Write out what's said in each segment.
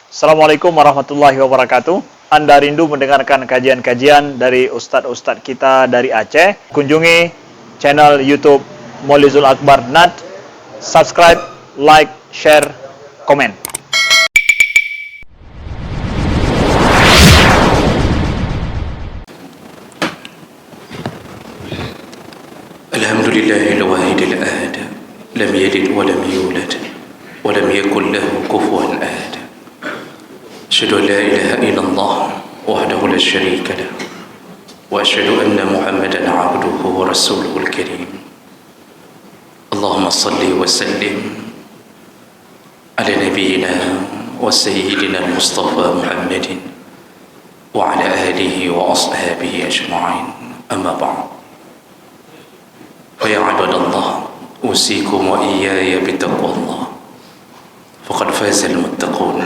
Assalamualaikum warahmatullahi wabarakatuh. Anda rindu mendengarkan kajian-kajian dari ustadz-ustadz kita dari Aceh? Kunjungi channel YouTube Maulizul Akbar NAD. Subscribe, like, share, komen. Alhamdulillahil wahidil ahad, lam yalid wa lam yulad wa lam yakul lahu kufuwan ahad. Asyhadu an la ilaha illallah wahdahu la syarika lah wa asyhadu anna Muhammadan abduhu wa rasuluhul karim. Allahumma salli wa sallim ala nabiyyina wa sayyidina al-Mustafa Muhammadin wa ala alihi wa ashabihi ajma'in. Amma ba'd. فيا عباد الله أوصيكم وإياي بتقوى الله فقد فاز المتقون.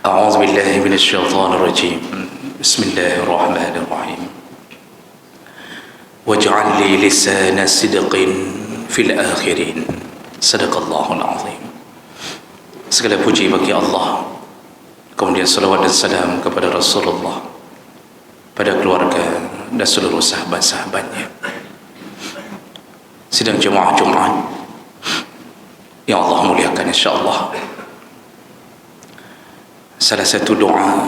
أعوذ بالله من الشيطان الرجيم. بسم الله الرحمن الرحيم. واجعل لي لسان صدق في الآخرين. صدق الله العظيم. Segala puji bagi Allah, kemudian salawat dan salam kepada Rasulullah, pada keluarga dan seluruh sahabat-sahabatnya. Sidang jemaah Jumat yang Allah muliakan, insyaAllah, salah satu doa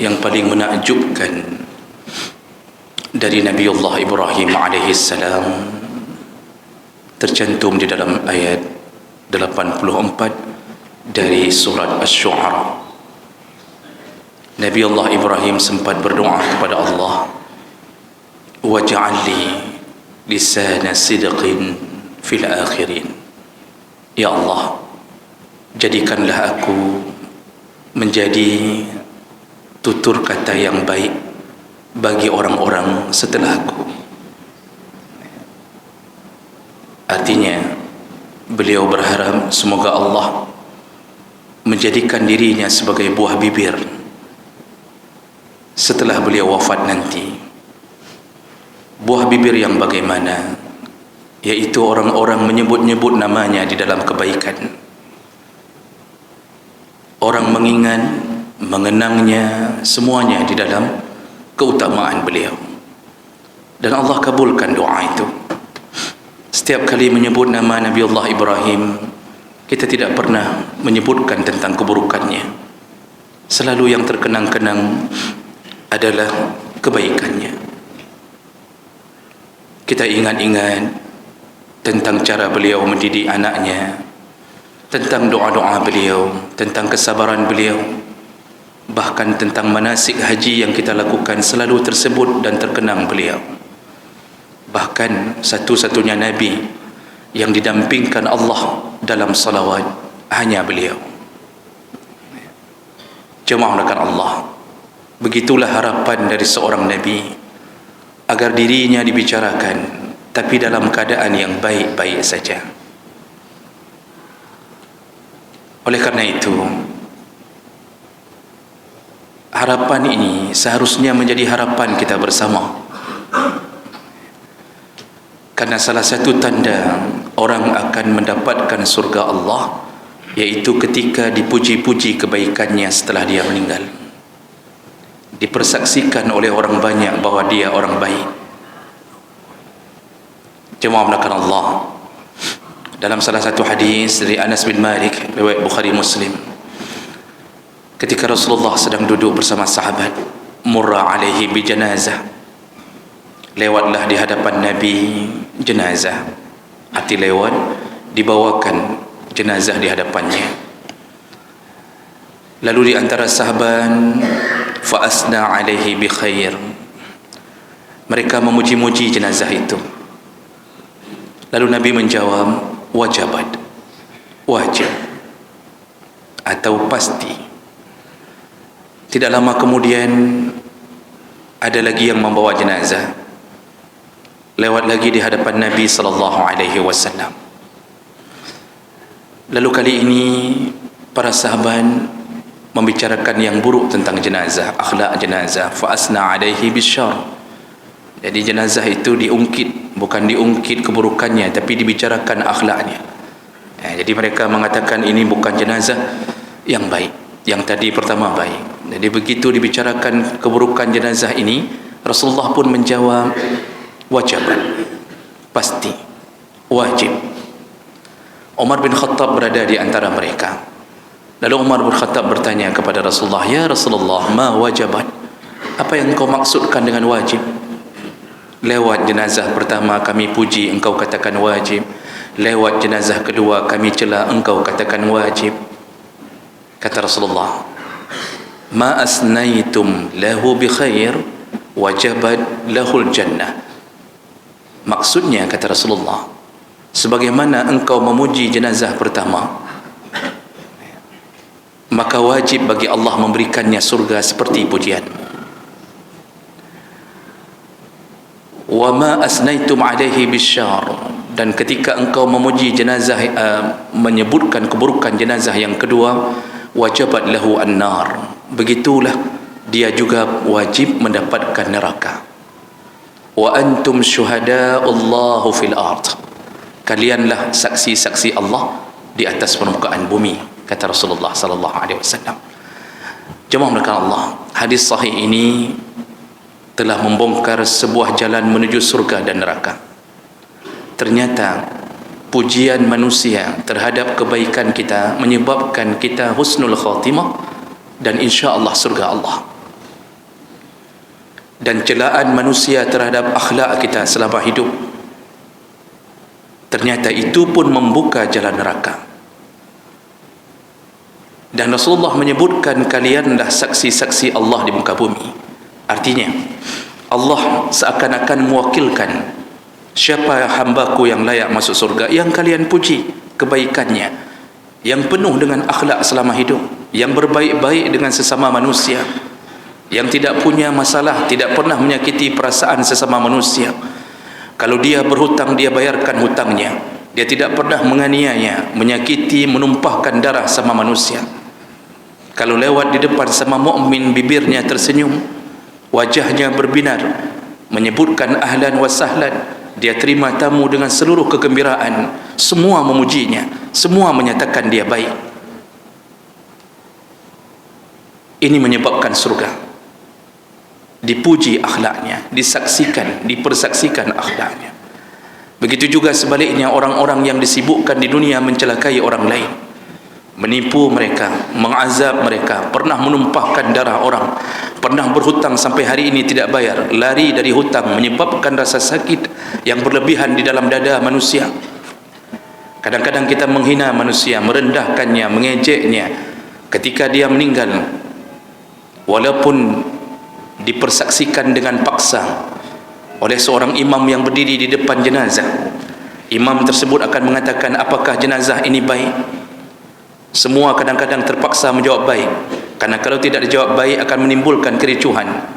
yang paling menakjubkan dari Nabiullah Ibrahim alaihissalam tercantum di dalam ayat 84 dari surat Asy-Syu'ara. Nabiullah Ibrahim sempat berdoa kepada Allah, waj'alli lisana sidqin fil akhirin. Ya Allah, jadikanlah aku menjadi tutur kata yang baik bagi orang-orang setelah aku. Artinya, beliau berharap semoga Allah menjadikan dirinya sebagai buah bibir setelah beliau wafat nanti. Buah bibir yang bagaimana? Yaitu orang-orang menyebut-nyebut namanya di dalam kebaikan. Orang mengingat, mengenangnya, semuanya di dalam keutamaan beliau. Dan Allah kabulkan doa itu. Setiap kali menyebut nama Nabiullah Ibrahim, kita tidak pernah menyebutkan tentang keburukannya. Selalu yang terkenang-kenang adalah kebaikannya. Kita ingat-ingat tentang cara beliau mendidik anaknya, tentang doa-doa beliau, tentang kesabaran beliau, bahkan tentang manasik haji yang kita lakukan selalu tersebut dan terkenang beliau. Bahkan satu-satunya Nabi yang didampingkan Allah dalam salawat hanya beliau. Jemaah melakukan Allah, begitulah harapan dari seorang Nabi, agar dirinya dibicarakan tapi dalam keadaan yang baik-baik saja. Oleh karena itu, harapan ini seharusnya menjadi harapan kita bersama. Karena salah satu tanda orang akan mendapatkan surga Allah yaitu ketika dipuji-puji kebaikannya setelah dia meninggal, dipersaksikan oleh orang banyak bahawa dia orang baik. Jemaah melakukan Allah, dalam salah satu hadis dari Anas bin Malik riwayat Bukhari Muslim, ketika Rasulullah sedang duduk bersama sahabat, murra alaihi bi janazah, lewatlah di hadapan Nabi jenazah. Arti lewat, dibawakan jenazah di hadapannya. Lalu di antara sahabat, fa asna alaihi bi khair, mereka memuji-muji jenazah itu. Lalu Nabi menjawab, wajabat, wajib, atau pasti. Tidak lama kemudian ada lagi yang membawa jenazah, lewat lagi di hadapan Nabi sallallahu alaihi wasallam. Lalu kali ini para sahabat membicarakan yang buruk tentang jenazah, akhlak jenazah. Fa asna alaihi bisyarr, jadi jenazah itu diungkit, bukan diungkit keburukannya, tapi dibicarakan akhlaknya. Jadi mereka mengatakan ini bukan jenazah, yang baik. Yang tadi pertama baik. Jadi begitu dibicarakan keburukan jenazah ini, Rasulullah pun menjawab, wajib, pasti, wajib. Umar bin Khattab berada di antara mereka. Lalu Umar bin Khattab bertanya kepada Rasulullah, ya Rasulullah, ma wajabat? Apa yang kau maksudkan dengan wajib? Lewat jenazah pertama kami puji, engkau katakan wajib. Lewat jenazah kedua kami cela, engkau katakan wajib. Kata Rasulullah, ma asnaitum lahu bi khair wajabat lahul jannah. Maksudnya, kata Rasulullah, sebagaimana engkau memuji jenazah pertama, maka wajib bagi Allah memberikannya surga seperti pujianmu. Wa ma asnaitum alaihi bisyar, dan ketika engkau memuji jenazah, menyebutkan keburukan jenazah yang kedua, wajabat lahu an-nar, begitulah dia juga wajib mendapatkan neraka. Wa antum syuhada'ullahu fil ard, kalianlah saksi-saksi Allah di atas permukaan bumi, kata Rasulullah sallallahu alaihi wasallam. Jemaah melakukan Allah, hadis sahih ini telah membongkar sebuah jalan menuju surga dan neraka. Ternyata pujian manusia terhadap kebaikan kita menyebabkan kita husnul khatimah dan insya-Allah surga Allah. Dan celaan manusia terhadap akhlak kita selama hidup, ternyata itu pun membuka jalan neraka. Dan Rasulullah menyebutkan kalianlah saksi-saksi Allah di muka bumi. Artinya Allah seakan-akan mewakilkan siapa hambaku yang layak masuk surga, yang kalian puji kebaikannya, yang penuh dengan akhlak selama hidup, yang berbaik-baik dengan sesama manusia, yang tidak punya masalah, tidak pernah menyakiti perasaan sesama manusia. Kalau dia berhutang, dia bayarkan hutangnya. Dia tidak pernah menganiaya, menyakiti, menumpahkan darah sama manusia. Kalau lewat di depan sama mukmin, bibirnya tersenyum, wajahnya berbinar, menyebutkan ahlan wa sahlan. Dia terima tamu dengan seluruh kegembiraan. Semua memujinya, semua menyatakan dia baik. Ini menyebabkan surga. Dipuji akhlaknya, disaksikan, dipersaksikan akhlaknya. Begitu juga sebaliknya orang-orang yang disibukkan di dunia mencelakai orang lain, menipu mereka, mengazab mereka, pernah menumpahkan darah orang, pernah berhutang sampai hari ini tidak bayar, lari dari hutang, menyebabkan rasa sakit yang berlebihan di dalam dada manusia. Kadang-kadang kita menghina manusia, merendahkannya, mengejeknya ketika dia meninggal, walaupun dipersaksikan dengan paksa oleh seorang imam yang berdiri di depan jenazah. Imam tersebut akan mengatakan, apakah jenazah ini baik? Semua kadang-kadang terpaksa menjawab baik, karena kalau tidak dijawab baik akan menimbulkan kericuhan.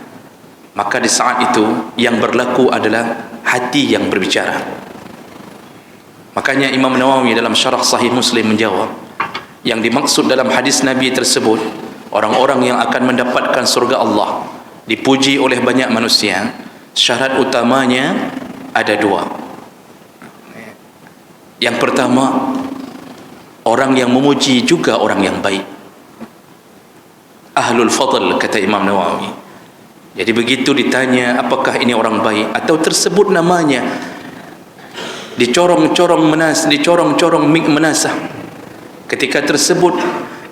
Maka di saat itu yang berlaku adalah hati yang berbicara. Makanya Imam Nawawi dalam syarah Sahih Muslim menjawab, yang dimaksud dalam hadis Nabi tersebut, orang-orang yang akan mendapatkan surga Allah, dipuji oleh banyak manusia, syarat utamanya ada dua. Yang pertama, orang yang memuji juga orang yang baik, ahlul fadl, kata Imam Nawawi. Jadi begitu ditanya apakah ini orang baik, atau tersebut namanya, dicorong-corong menasah, ketika tersebut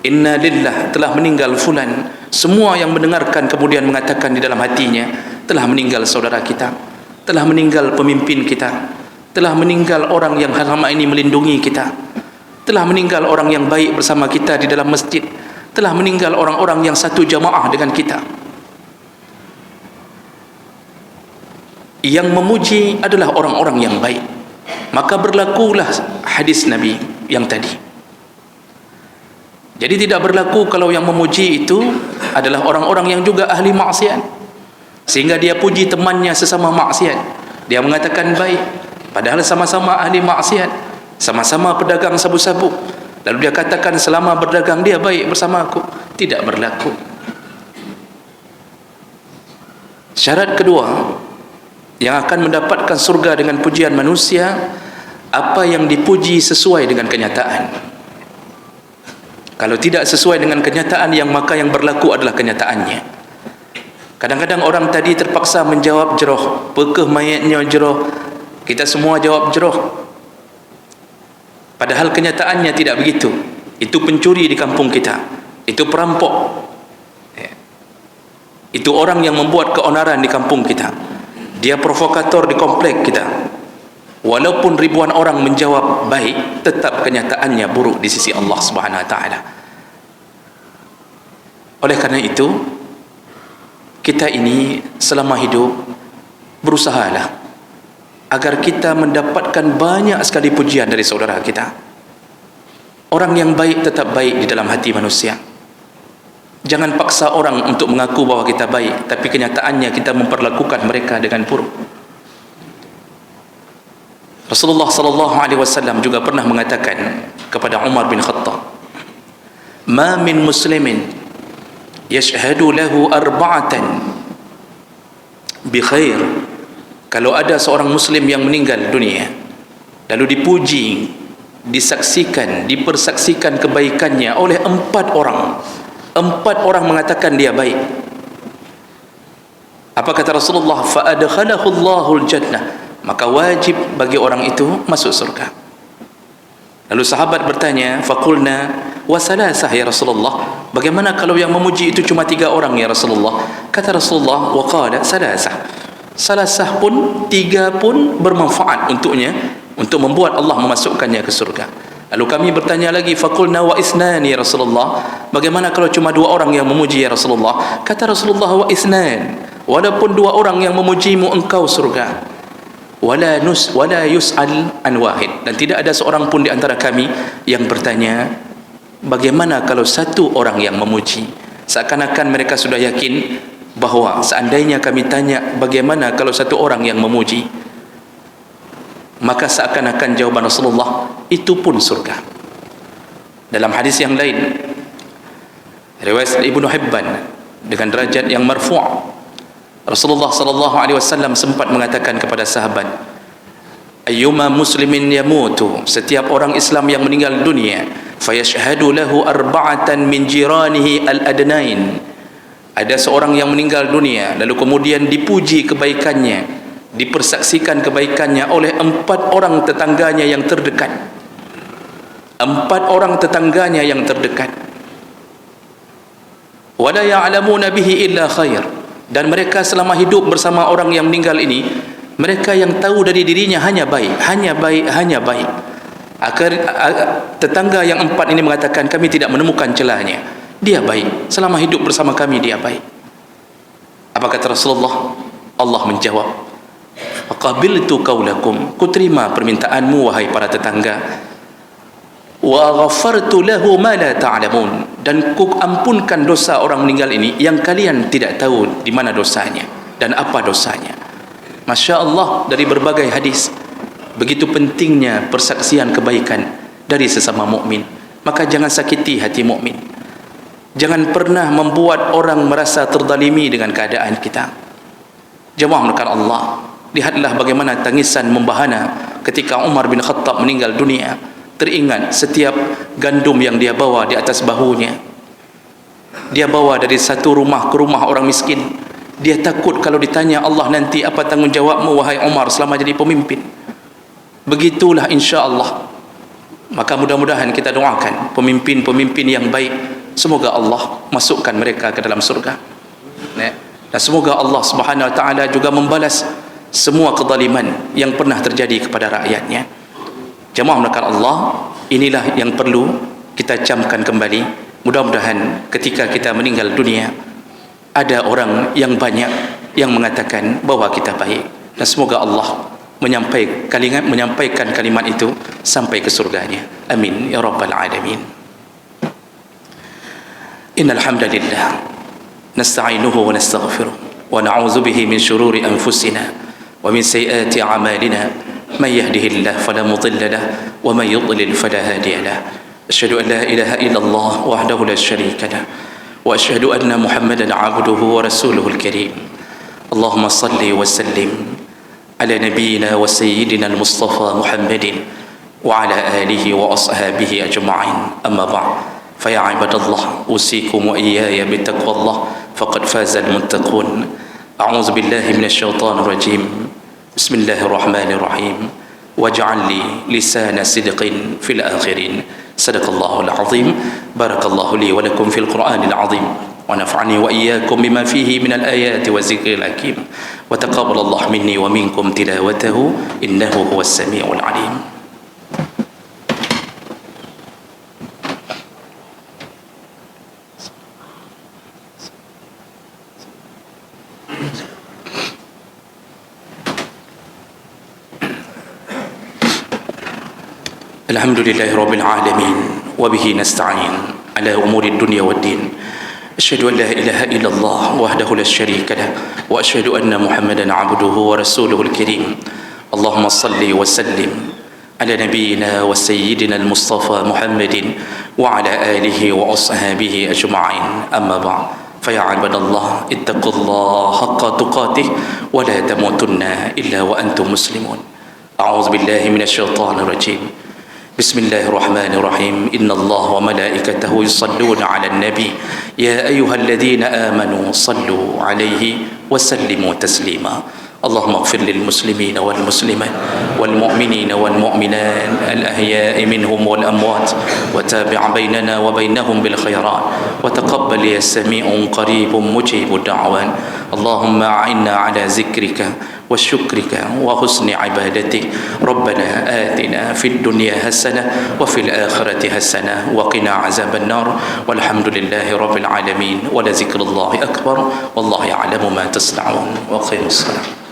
inna lillah, telah meninggal fulan, semua yang mendengarkan kemudian mengatakan di dalam hatinya, telah meninggal saudara kita, telah meninggal pemimpin kita, telah meninggal orang yang selama ini melindungi kita, telah meninggal orang yang baik bersama kita di dalam masjid, telah meninggal orang-orang yang satu jamaah dengan kita. Yang memuji adalah orang-orang yang baik. Maka berlakulah hadis Nabi yang tadi. Jadi tidak berlaku kalau yang memuji itu adalah orang-orang yang juga ahli maksiat, sehingga dia puji temannya sesama maksiat, dia mengatakan baik, padahal sama-sama ahli maksiat, sama-sama pedagang sabu-sabu, lalu dia katakan selama berdagang dia baik bersama aku. Tidak berlaku. Syarat kedua yang akan mendapatkan surga dengan pujian manusia, apa yang dipuji sesuai dengan kenyataan. Kalau tidak sesuai dengan kenyataan maka yang berlaku adalah kenyataannya. Kadang-kadang orang tadi terpaksa menjawab jeroh, bekeh mayatnya jeroh, kita semua jawab jeroh. Padahal kenyataannya tidak begitu. Itu pencuri di kampung kita, itu perampok, itu orang yang membuat keonaran di kampung kita, dia provokator di komplek kita. Walaupun ribuan orang menjawab baik, tetap kenyataannya buruk di sisi Allah Subhanahu wa taala. Oleh karena itu, kita ini selama hidup berusahalah agar kita mendapatkan banyak sekali pujian dari saudara kita. Orang yang baik tetap baik di dalam hati manusia. Jangan paksa orang untuk mengaku bahwa kita baik, tapi kenyataannya kita memperlakukan mereka dengan buruk. Rasulullah sallallahu alaihi wasallam juga pernah mengatakan kepada Umar bin Khattab, "Ma min muslimin yashhadu lahu arba'atan bi khair." Kalau ada seorang muslim yang meninggal dunia lalu dipuji, disaksikan, dipersaksikan kebaikannya oleh 4 orang, 4 orang mengatakan dia baik, apa kata Rasulullah? Fa adkhalahu Allahul jannah, maka wajib bagi orang itu masuk surga. Lalu sahabat bertanya, faqulna wa salasah ya Rasulullah, bagaimana kalau yang memuji itu cuma 3 orang ya Rasulullah? Kata Rasulullah, wa qala salasah, salasah pun, 3 pun bermanfaat untuknya, untuk membuat Allah memasukkannya ke surga. Lalu kami bertanya lagi, faqulna wa isnan ya Rasulullah, bagaimana kalau cuma 2 orang yang memuji ya Rasulullah? Kata Rasulullah, wa isnan, walaupun 2 orang yang memujimu engkau surga. Wala yus'al an wahid, dan tidak ada seorang pun di antara kami yang bertanya bagaimana kalau 1 orang yang memuji. Seakan-akan mereka sudah yakin bahawa seandainya kami tanya bagaimana kalau 1 orang yang memuji, maka seakan-akan jawaban Rasulullah itu pun surga. Dalam hadis yang lain riwayat Ibnu Hibban dengan derajat yang marfu', Rasulullah sallallahu alaihi wasallam sempat mengatakan kepada sahabat, ayyuma muslimin yamutu, setiap orang Islam yang meninggal dunia, fayashhadu lahu arba'atan min jiranihi al-adnain, ada seorang yang meninggal dunia lalu kemudian dipuji kebaikannya, dipersaksikan kebaikannya oleh 4 orang tetangganya yang terdekat, 4 orang tetangganya yang terdekat, wala ya'lamuna bihi illa khair, dan mereka selama hidup bersama orang yang meninggal ini, mereka yang tahu dari dirinya hanya baik, hanya baik, hanya baik. Tetangga yang 4 ini mengatakan kami tidak menemukan celahnya, dia baik, selama hidup bersama kami dia baik. Apa kata Rasulullah? Allah menjawab, qabiltu qaulakum, ku terima permintaanmu wahai para tetangga, wa ghafartu lahu ma la ta'lamun, dan ku ampunkan dosa orang meninggal ini yang kalian tidak tahu di mana dosanya dan apa dosanya. Masya Allah, dari berbagai hadis begitu pentingnya persaksian kebaikan dari sesama mukmin. Maka jangan sakiti hati mukmin, jangan pernah membuat orang merasa terzalimi dengan keadaan kita. Jemaah menekan Allah, lihatlah bagaimana tangisan membahana ketika Umar bin Khattab meninggal dunia. Teringat setiap gandum yang dia bawa di atas bahunya, dia bawa dari satu rumah ke rumah orang miskin. Dia takut kalau ditanya Allah nanti, apa tanggungjawabmu wahai Umar selama jadi pemimpin? Begitulah insya Allah. Maka mudah-mudahan kita doakan pemimpin-pemimpin yang baik, semoga Allah masukkan mereka ke dalam surga, dan semoga Allah Subhanahu wa taala juga membalas semua kezaliman yang pernah terjadi kepada rakyatnya. Jemaah menekan Allah, inilah yang perlu kita camkan kembali. Mudah-mudahan ketika kita meninggal dunia ada orang yang banyak yang mengatakan bahwa kita baik, dan semoga Allah menyampaikan kalimat itu sampai ke surganya. Amin ya rabbal alamin. Innal hamdalillah nasta'inuhu wa nastaghfiruh wa na'udzu bihi min shururi anfusina wa min sayyiati a'malina. من يهده الله فلا مضل له ومن يضلل فلا هادي له. أشهد أن لا إله إلا الله وحده لا شريك له وأشهد أن محمدا عبده ورسوله الكريم. اللهم صل وسلم على نبينا وسيدنا المصطفى محمد وعلى آله وأصحابه أجمعين. أما بعد، فيا عباد الله أوصيكم وإياي بتقوى الله فقد فاز المتقون. أعوذ بالله من الشيطان الرجيم. بسم الله الرحمن الرحيم. واجعل لي لسان صدق في الآخرين. صدق الله العظيم. بارك الله لي ولكم في القرآن العظيم ونفعني وإياكم بما فيه من الآيات والذكر الحكيم وتقبل الله مني ومنكم تلاوته إنه هو السميع العليم. الحمد لله رب العالمين وبه نستعين على أمور الدنيا والدين. أشهد أن لا إله إلا الله وحده لا شريك له وأشهد أن محمدا عبده ورسوله الكريم. اللهم صل وسلم على نبينا وسيدنا المصطفى محمد وعلى آله وأصحابه أجمعين. أما بعد فيا عباد الله اتقوا الله حق تقاته ولا تموتن إلا وأنتم مسلمون. أعوذ بالله من الشيطان الرجيم. بسم الله الرحمن الرحيم. إن الله وملائكته يصلون على النبي يا أيها الذين آمنوا صلوا عليه وسلموا تسليما. اللهم اغفر للمسلمين والمسلمات والمؤمنين والمؤمنات الأحياء منهم والأموات وتابع بيننا وبينهم بالخيرات وتقبل يا سميع قريب مجيب الدعوات. اللهم أعنا على ذكرك وشكرك وحسن عبادتك. ربنا آتنا في الدنيا حسنة وفي الآخرة حسنة وقنا عذاب النار والحمد لله رب العالمين ولذكر الله أكبر والله يعلم ما تصنعون وأقيموا الصلاة.